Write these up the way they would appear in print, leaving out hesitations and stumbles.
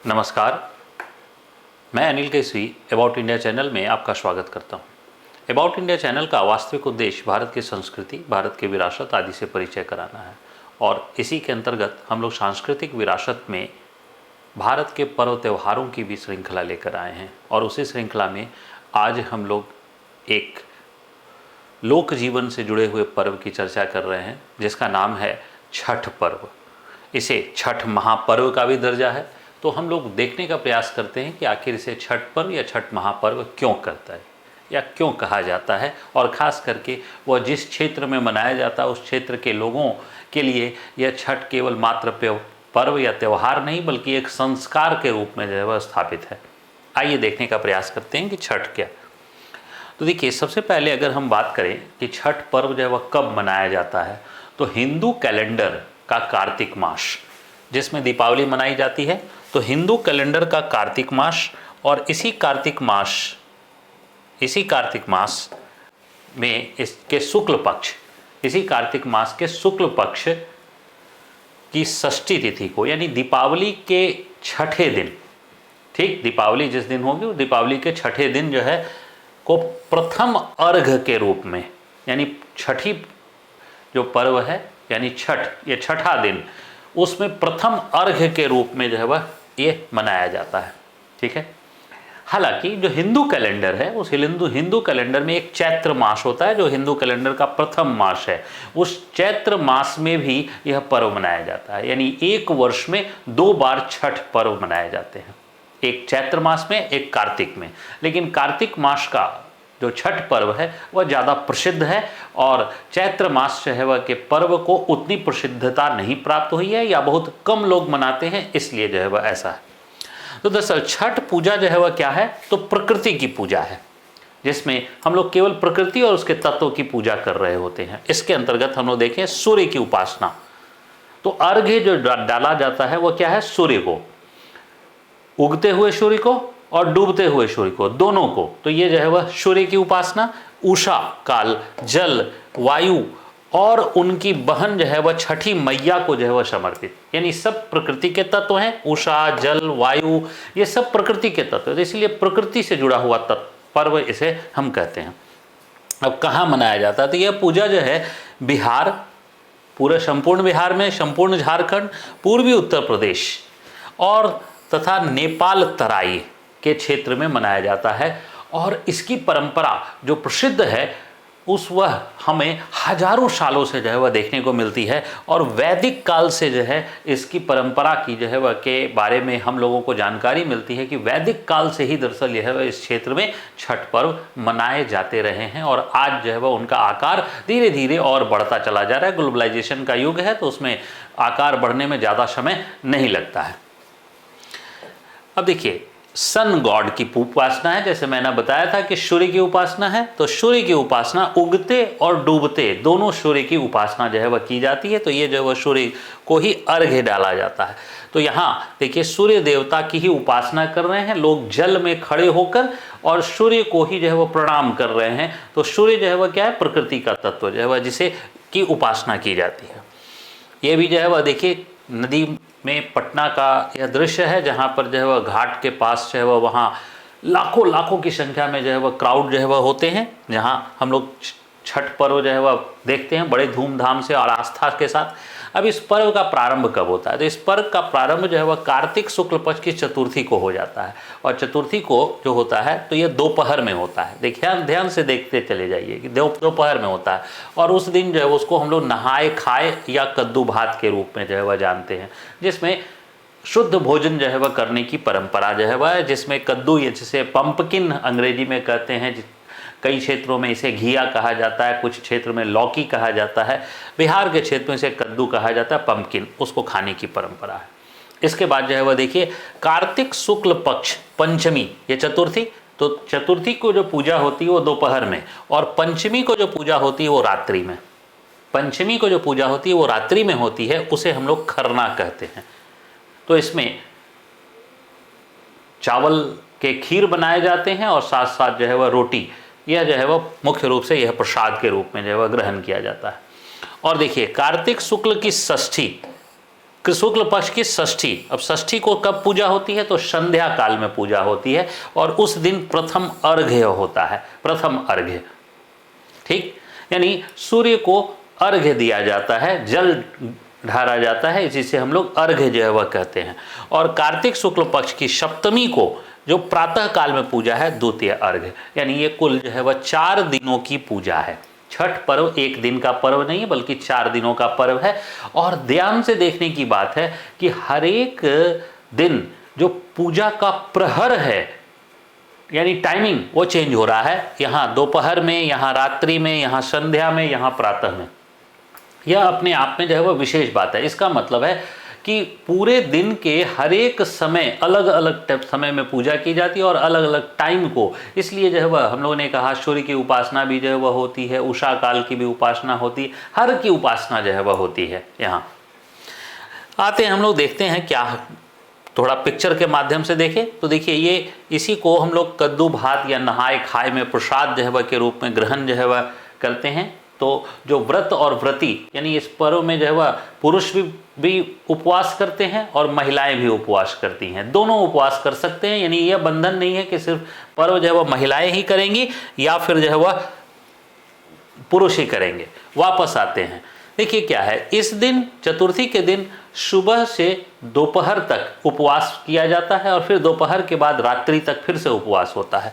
नमस्कार, मैं Anil Kesari about India channel में आपका स्वागत करता हूं। अबाउट इंडिया चैनल का वास्तविक उद्देश्य भारत की संस्कृति, भारत की विरासत आदि से परिचय कराना है और इसी के अंतर्गत हम लोग सांस्कृतिक विरासत में भारत के पर्व त्योहारों की भी श्रृंखला लेकर आए हैं। और उसी श्रृंखला में आज हम लोग एक लोक जीवन से जुड़े हुए पर्व की चर्चा कर रहे हैं जिसका नाम है छठ पर्व। इसे छठ महापर्व का भी दर्जा है। तो हम लोग देखने का प्रयास करते हैं कि आखिर इसे छठ पर्व या छठ महापर्व क्यों करता है या क्यों कहा जाता है, और ख़ास करके वह जिस क्षेत्र में मनाया जाता है उस क्षेत्र के लोगों के लिए यह छठ केवल मात्र पर्व या त्यौहार नहीं बल्कि एक संस्कार के रूप में जो है वह स्थापित है। आइए देखने का प्रयास करते हैं कि छठ क्या। तो देखिए, सबसे पहले अगर हम बात करें कि छठ पर्व जो है वह कब मनाया जाता है, तो हिंदू कैलेंडर का कार्तिक मास जिसमें दीपावली मनाई जाती है, तो हिंदू कैलेंडर का कार्तिक मास और इसी कार्तिक मास में इसके शुक्ल पक्ष, इसी कार्तिक मास के शुक्ल पक्ष की षष्ठी तिथि को, यानी दीपावली के छठे दिन, ठीक दीपावली जिस दिन होगी वो दीपावली के छठे दिन जो है को प्रथम अर्घ के रूप में, यानी छठी जो पर्व है यानी छठ, ये छठा दिन, उसमें प्रथम अर्घ के रूप में जो है वह ये मनाया जाता है। ठीक है। हालांकि जो हिंदू कैलेंडर है उस हिंदू कैलेंडर में एक चैत्र मास होता है जो हिंदू कैलेंडर का प्रथम मास है। उस चैत्र मास में भी यह पर्व मनाया जाता है, यानी एक वर्ष में 2 बार छठ पर्व मनाए जाते हैं, एक चैत्र मास में एक कार्तिक में। लेकिन कार्तिक मास का जो छठ पर्व है वह ज़्यादा प्रसिद्ध है और चैत्र मास जो है वह के पर्व को उतनी प्रसिद्धता नहीं प्राप्त हुई है या बहुत कम लोग मनाते हैं, इसलिए जो है वह ऐसा है। तो दरअसल छठ पूजा जो है वह क्या है, तो प्रकृति की पूजा है जिसमें हम लोग केवल प्रकृति और उसके तत्वों की पूजा कर रहे होते हैं। इसके अंतर्गत हम लोग देखें सूर्य की उपासना। तो अर्घ्य जो डाला जाता है वह क्या है, सूर्य को, उगते हुए सूर्य को और डूबते हुए सूर्य को, दोनों को। तो ये जो है वह सूर्य की उपासना, उषा काल, जल, वायु और उनकी बहन जो है वह छठी मैया को जो है वह समर्पित, यानी सब प्रकृति के तत्व हैं। उषा, जल, वायु ये सब प्रकृति के तत्व है, तो इसलिए प्रकृति से जुड़ा हुआ पर्व इसे हम कहते हैं। अब कहाँ मनाया जाता है, तो यह पूजा जो है बिहार, पूरे संपूर्ण बिहार में, संपूर्ण झारखंड, पूर्वी उत्तर प्रदेश और तथा नेपाल तराई के क्षेत्र में मनाया जाता है। और इसकी परंपरा जो प्रसिद्ध है उस वह हमें हजारों सालों से जो है वह देखने को मिलती है। और वैदिक काल से जो है इसकी परंपरा की जो है वह के बारे में हम लोगों को जानकारी मिलती है कि वैदिक काल से ही दरअसल यह है इस क्षेत्र में छठ पर्व मनाए जाते रहे हैं। और आज जो है वह उनका आकार धीरे धीरे और बढ़ता चला जा रहा है। ग्लोबलाइजेशन का युग है तो उसमें आकार बढ़ने में ज़्यादा समय नहीं लगता है। अब देखिए, सन गॉड की उपासना है, जैसे मैंने बताया था कि सूर्य की उपासना है, तो सूर्य की उपासना उगते और डूबते दोनों सूर्य की उपासना जो है वह की जाती है। तो ये जो है वह सूर्य को ही अर्घ्य डाला जाता है। तो यहाँ देखिए सूर्य देवता की ही उपासना कर रहे हैं लोग, जल में खड़े होकर, और सूर्य को ही जो है वह प्रणाम कर रहे हैं। तो सूर्य जो है वह क्या है, प्रकृति का तत्व जो है वह जिसे की उपासना की जाती है। ये भी जो है वह देखिए नदी में पटना का यह दृश्य है जहाँ पर जो है वह घाट के पास जो है वह वहाँ लाखों की संख्या में जो है वह क्राउड जो है वह होते हैं, जहाँ हम लोग छठ पर्व जो है वह देखते हैं बड़े धूमधाम से और आस्था के साथ। अब इस पर्व का प्रारंभ कब होता है, तो इस पर्व का प्रारंभ जो है वह कार्तिक शुक्ल पक्ष की चतुर्थी को हो जाता है। और चतुर्थी को जो होता है तो ये दोपहर में होता है। देखिए ध्यान से देखते चले जाइए कि दोपहर में होता है। और उस दिन जो है उसको हम लोग नहाए खाए या कद्दू भात के रूप में जो है वह जानते हैं, जिसमें शुद्ध भोजन जो है वह करने की परंपरा जो है वह, जिसमें कद्दू, जिसे पंपकिन अंग्रेजी में कहते हैं, कई क्षेत्रों में इसे घिया कहा जाता है, कुछ क्षेत्र में लौकी कहा जाता है, बिहार के क्षेत्र में इसे कद्दू कहा जाता है, पंपकिन, उसको खाने की परंपरा है। इसके बाद जो है वह देखिए कार्तिक शुक्ल पक्ष पंचमी, ये चतुर्थी, तो चतुर्थी को जो पूजा होती है वो दोपहर में, और पंचमी को जो पूजा होती है वो रात्रि में। पंचमी को जो पूजा होती है वो रात्रि में होती है, उसे हम लोग खरना कहते हैं। तो इसमें चावल के खीर बनाए जाते हैं और साथ साथ जो है वह रोटी, यह जो है वह मुख्य रूप से यह प्रसाद के रूप में जो है वह ग्रहण किया जाता है। और देखिए कार्तिक शुक्ल की षष्ठी शुक्ल पक्ष की षष्ठी। अब षष्ठी को कब पूजा होती है? तो संध्या काल में पूजा होती है और उस दिन प्रथम अर्घ्य होता है, प्रथम अर्घ्य, ठीक, यानी सूर्य को अर्घ्य दिया जाता है, जल ढारा जाता है, इसी से हम लोग अर्घ्य जो है वह कहते हैं। और कार्तिक शुक्ल पक्ष की सप्तमी को जो प्रातः काल में पूजा है, द्वितीय अर्घ्य, यानी ये कुल जो है वह 4 दिनों की पूजा है। छठ पर्व एक दिन का पर्व नहीं है बल्कि 4 दिनों का पर्व है। और ध्यान से देखने की बात है कि हर एक दिन जो पूजा का प्रहर है यानी टाइमिंग वो चेंज हो रहा है, यहाँ दोपहर में, यहाँ रात्रि में, यहाँ संध्या में, यहाँ प्रातः में। यह अपने आप में जो है वह विशेष बात है। इसका मतलब है कि पूरे दिन के हर एक समय अलग अलग समय में पूजा की जाती है और अलग अलग टाइम को, इसलिए जो है वह हम लोगों ने कहा सूर्य की उपासना भी जो है वह होती है, उषा काल की भी उपासना होती है, हर की उपासना जो है वह होती है। यहाँ आते हैं हम लोग, देखते हैं क्या थोड़ा पिक्चर के माध्यम से देखें तो देखिए ये इसी को हम लोग कद्दू भात या नहाय खाए में प्रसाद जो है वह के रूप में ग्रहण जो है वह करते हैं। तो जो व्रत और व्रती यानी इस पर्व में जो है वह पुरुष भी उपवास करते हैं और महिलाएं भी उपवास करती हैं, दोनों उपवास कर सकते हैं। यानी यह बंधन नहीं है कि सिर्फ पर्व जो है वह महिलाएं ही करेंगी या फिर जो है वह पुरुष ही करेंगे। वापस आते हैं, देखिए क्या है, इस दिन चतुर्थी के दिन सुबह से दोपहर तक उपवास किया जाता है और फिर दोपहर के बाद रात्रि तक फिर से उपवास होता है।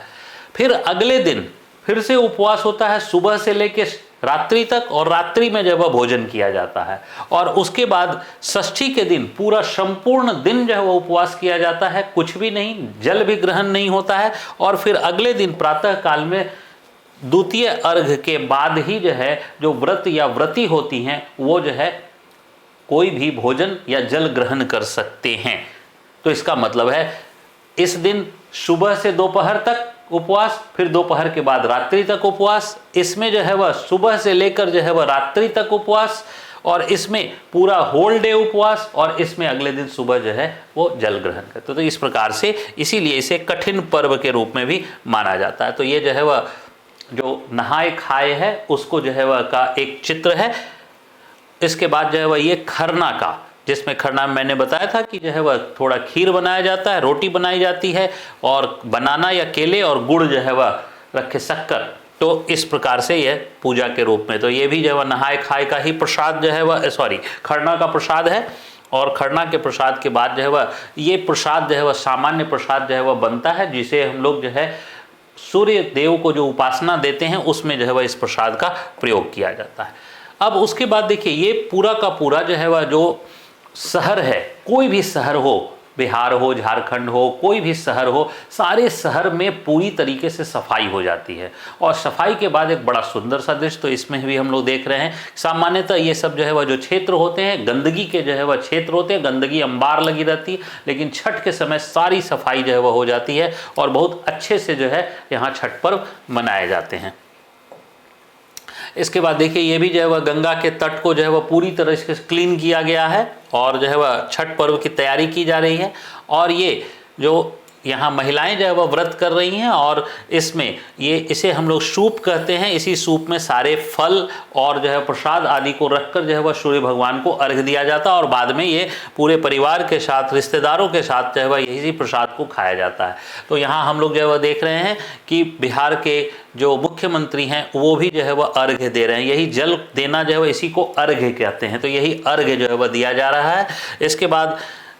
फिर अगले दिन फिर से उपवास होता है सुबह से लेकर रात्रि तक और रात्रि में जब वह भोजन किया जाता है। और उसके बाद षष्ठी के दिन पूरा संपूर्ण दिन जो है वह उपवास किया जाता है, कुछ भी नहीं, जल भी ग्रहण नहीं होता है। और फिर अगले दिन प्रातः काल में द्वितीय अर्घ के बाद ही जो है जो व्रत या व्रती होती हैं वो जो है कोई भी भोजन या जल ग्रहण कर सकते हैं। तो इसका मतलब है इस दिन सुबह से दोपहर तक उपवास, फिर दोपहर के बाद रात्रि तक उपवास, इसमें जो है वह सुबह से लेकर जो है वह रात्रि तक उपवास, और इसमें पूरा होल डे उपवास, और इसमें अगले दिन सुबह जो है वो जल ग्रहण करते। तो इस प्रकार से इसीलिए इसे कठिन पर्व के रूप में भी माना जाता है। तो ये जो है वह जो नहाए खाए है उसको जो है वह का एक चित्र है। इसके बाद जो है वह ये खरना का, जिसमें खरना में मैंने बताया था कि जो है वह थोड़ा खीर बनाया जाता है, रोटी बनाई जाती है और बनाना या केले और गुड़ जो है वह रखे शक्कर। तो इस प्रकार से यह पूजा के रूप में, तो ये भी जो है वह नहाए खाए का ही प्रसाद जो है वह खरना का प्रसाद है। और खरना के प्रसाद के बाद जो है वह ये प्रसाद जो है वह सामान्य प्रसाद जो है वह बनता है, जिसे हम लोग जो है सूर्य देव को जो उपासना देते हैं उसमें जो है वह इस प्रसाद का प्रयोग किया जाता है। अब उसके बाद देखिए ये पूरा का पूरा जो है वह जो शहर है, कोई भी शहर हो, बिहार हो, झारखंड हो, कोई भी शहर हो, सारे शहर में पूरी तरीके से सफाई हो जाती है। और सफाई के बाद एक बड़ा सुंदर सा दृश्य तो इसमें भी हम लोग देख रहे हैं। सामान्यतः ये सब जो है वह जो क्षेत्र होते हैं गंदगी के जो है वह क्षेत्र होते हैं, गंदगी अंबार लगी रहती है, लेकिन छठ के समय सारी सफाई जो है वह हो जाती है और बहुत अच्छे से जो है यहाँ छठ पर्व मनाए जाते हैं। इसके बाद देखिए ये भी जो है वह गंगा के तट को जो है वह पूरी तरह से क्लीन किया गया है और जो है वह छठ पर्व की तैयारी की जा रही है। और ये जो यहाँ महिलाएं जो है वह व्रत कर रही हैं और इसमें इसे हम लोग सूप कहते हैं। इसी सूप में सारे फल और जो है प्रसाद आदि को रखकर जो है वह सूर्य भगवान को अर्घ्य दिया जाता है और बाद में ये पूरे परिवार के साथ, रिश्तेदारों के साथ जो है वह इसी प्रसाद को खाया जाता है। तो यहाँ हम लोग जो है वह देख रहे हैं कि बिहार के जो मुख्यमंत्री हैं वो भी जो है वह अर्घ्य दे रहे हैं। यही जल देना जो है वह इसी को अर्घ्य कहते हैं। तो यही अर्घ्य जो है वह दिया जा रहा है। इसके बाद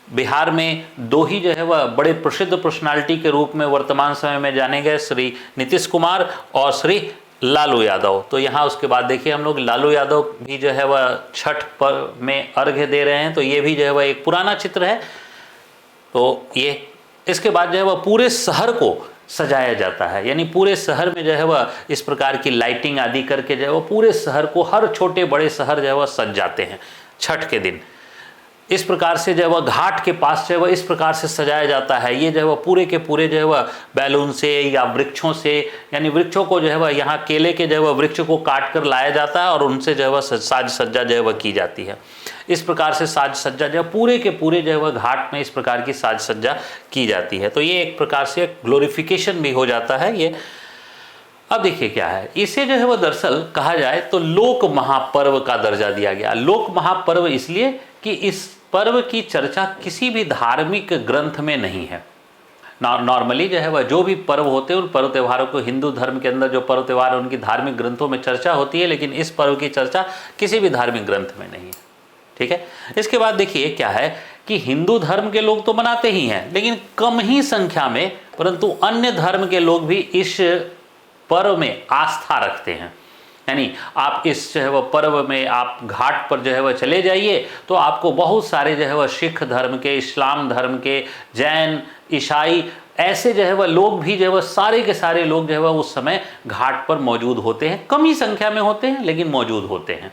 बिहार में दो ही जो है वह बड़े प्रसिद्ध पर्सनालिटी के रूप में वर्तमान समय में जाने गए, श्री नीतीश कुमार और श्री लालू यादव। तो यहाँ उसके बाद देखिए हम लोग लालू यादव भी जो है वह छठ पर्व में अर्घ्य दे रहे हैं। तो ये भी जो है वह एक पुराना चित्र है। तो ये इसके बाद जो है वह पूरे शहर को सजाया जाता है, यानी पूरे शहर में जो है वह इस प्रकार की लाइटिंग आदि करके जो है वह पूरे शहर को, हर छोटे बड़े शहर जो है वह सज जाते हैं छठ के दिन। इस प्रकार से जो है वह घाट के पास जो है वह इस प्रकार से सजाया जाता है। ये जो है वह पूरे के पूरे जो है वह बैलून से या वृक्षों से, यानी वृक्षों को जो है वह यहाँ केले के जो है वह वृक्ष को काट कर लाया जाता है और उनसे जो है वह साज सज्जा जो है वह की जाती है। इस प्रकार से साज सज्जा जो है पूरे के पूरे जो है वह घाट में इस प्रकार की साज सज्जा की जाती है। तो ये एक प्रकार से ग्लोरिफिकेशन भी हो जाता है ये। अब देखिए क्या है, इसे जो है वह दरअसल कहा जाए तो लोक महापर्व का दर्जा दिया गया। लोक महापर्व इसलिए कि इस पर्व की चर्चा किसी भी धार्मिक ग्रंथ में नहीं है। नॉर्मली जो है वह जो भी पर्व होते हैं उन पर्व त्योहारों को, हिंदू धर्म के अंदर जो पर्व त्यौहार है उनकी धार्मिक ग्रंथों में चर्चा होती है, लेकिन इस पर्व की चर्चा किसी भी धार्मिक ग्रंथ में नहीं है। ठीक है। इसके बाद देखिए क्या है कि हिंदू धर्म के लोग तो मनाते ही हैं, लेकिन कम ही संख्या में, परंतु अन्य धर्म के लोग भी इस पर्व में आस्था रखते हैं। यानी आप इस जो है वह पर्व में आप घाट पर जो है वह चले जाइए तो आपको बहुत सारे जो है वह सिख धर्म के, इस्लाम धर्म के, जैन, ईसाई, ऐसे जो है वह लोग भी जो है वह सारे के सारे लोग जो है वह उस समय घाट पर मौजूद होते हैं। कम ही संख्या में होते हैं लेकिन मौजूद होते हैं।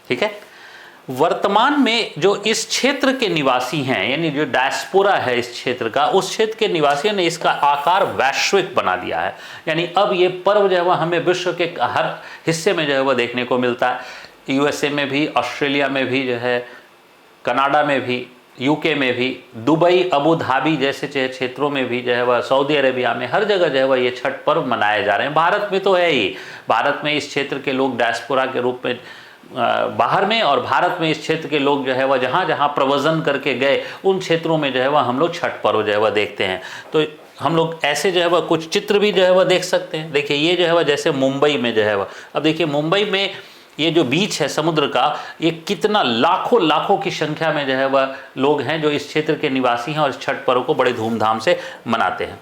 ठीक है। वर्तमान में जो इस क्षेत्र के निवासी हैं, यानी जो डायस्पोरा है इस क्षेत्र का, उस क्षेत्र के निवासियों ने इसका आकार वैश्विक बना दिया है। यानी अब ये पर्व जो है वह हमें विश्व के हर हिस्से में जो है वह देखने को मिलता है। यूएसए में भी, ऑस्ट्रेलिया में भी जो है, कनाडा में भी, यूके में भी, दुबई, अबू धाबी जैसे क्षेत्रों में भी जो है वह, सऊदी अरेबिया में, हर जगह जो है वह ये छठ पर्व मनाए जा रहे हैं। भारत में तो है ही, भारत में इस क्षेत्र के लोग डायस्पोरा के रूप में बाहर में, और भारत में इस क्षेत्र के लोग जो है वह जहाँ जहाँ प्रव्रजन करके गए उन क्षेत्रों में जो है वह हम लोग छठ पर्व जो है वह देखते हैं। तो हम लोग ऐसे जो है वह कुछ चित्र भी जो है वह देख सकते हैं। देखिए ये जो है वह जैसे मुंबई में जो है वह, अब देखिए मुंबई में ये जो बीच है समुद्र का, ये कितना लाखों लाखों की संख्या में जो है वह लोग हैं जो इस क्षेत्र के निवासी हैं और इस छठ पर्व को बड़े धूमधाम से मनाते हैं।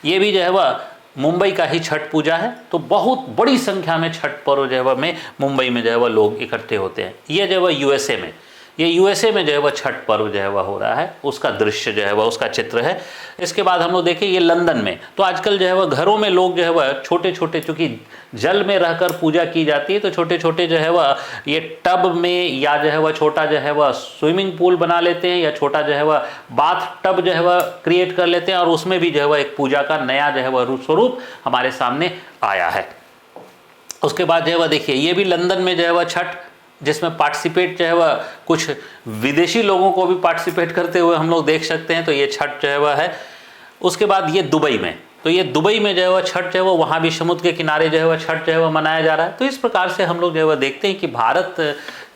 ये भी जो है वह मुंबई का ही छठ पूजा है, तो बहुत बड़ी संख्या में छठ पर्व जो है वह में मुंबई में जो है वह लोग इकट्ठे होते हैं। ये जो है वह यूएसए में, ये यूएसए में जो है वह छठ पर्व जो है वह हो रहा है, उसका दृश्य जो है वह, उसका चित्र है। इसके बाद हम लोग देखें ये लंदन में, तो आजकल जो है वह घरों में लोग जो है वह छोटे छोटे, चूँकि जल में रहकर पूजा की जाती है तो छोटे छोटे जो है वह ये टब में, या जो है वह छोटा जो है वह स्विमिंग पूल बना लेते हैं, या छोटा जो है वह बाथ टब जो है वह क्रिएट कर लेते हैं, और उसमें भी जो है वह एक पूजा का नया जो है वह स्वरूप हमारे सामने आया है। उसके बाद जो है वह देखिए ये भी लंदन में जो है वह छठ, जिसमें पार्टिसिपेट जो है वह कुछ विदेशी लोगों को भी पार्टिसिपेट करते हुए हम लोग देख सकते हैं, तो ये छठ जो है वह है। उसके बाद ये दुबई में, तो ये दुबई में जो है वह छठ जो है वो, वहाँ भी समुद्र के किनारे जो है वह छठ जो है वह मनाया जा रहा है। तो इस प्रकार से हम लोग जो है वह देखते हैं कि भारत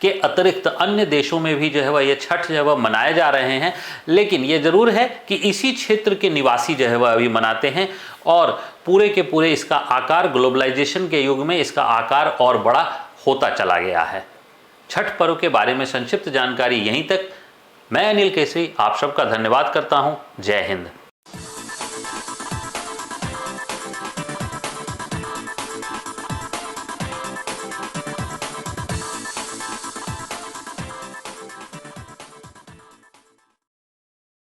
के अतिरिक्त अन्य देशों में भी जो है वह ये छठ जो है वह मनाए जा रहे हैं। लेकिन ये ज़रूर है कि इसी क्षेत्र के निवासी जो है वह अभी मनाते हैं, और पूरे के पूरे इसका आकार, ग्लोबलाइजेशन के युग में इसका आकार और बड़ा होता चला गया है। छठ पर्व के बारे में संक्षिप्त जानकारी यहीं तक। मैं अनिल केसरी आप सबका धन्यवाद करता हूँ। जय हिंद।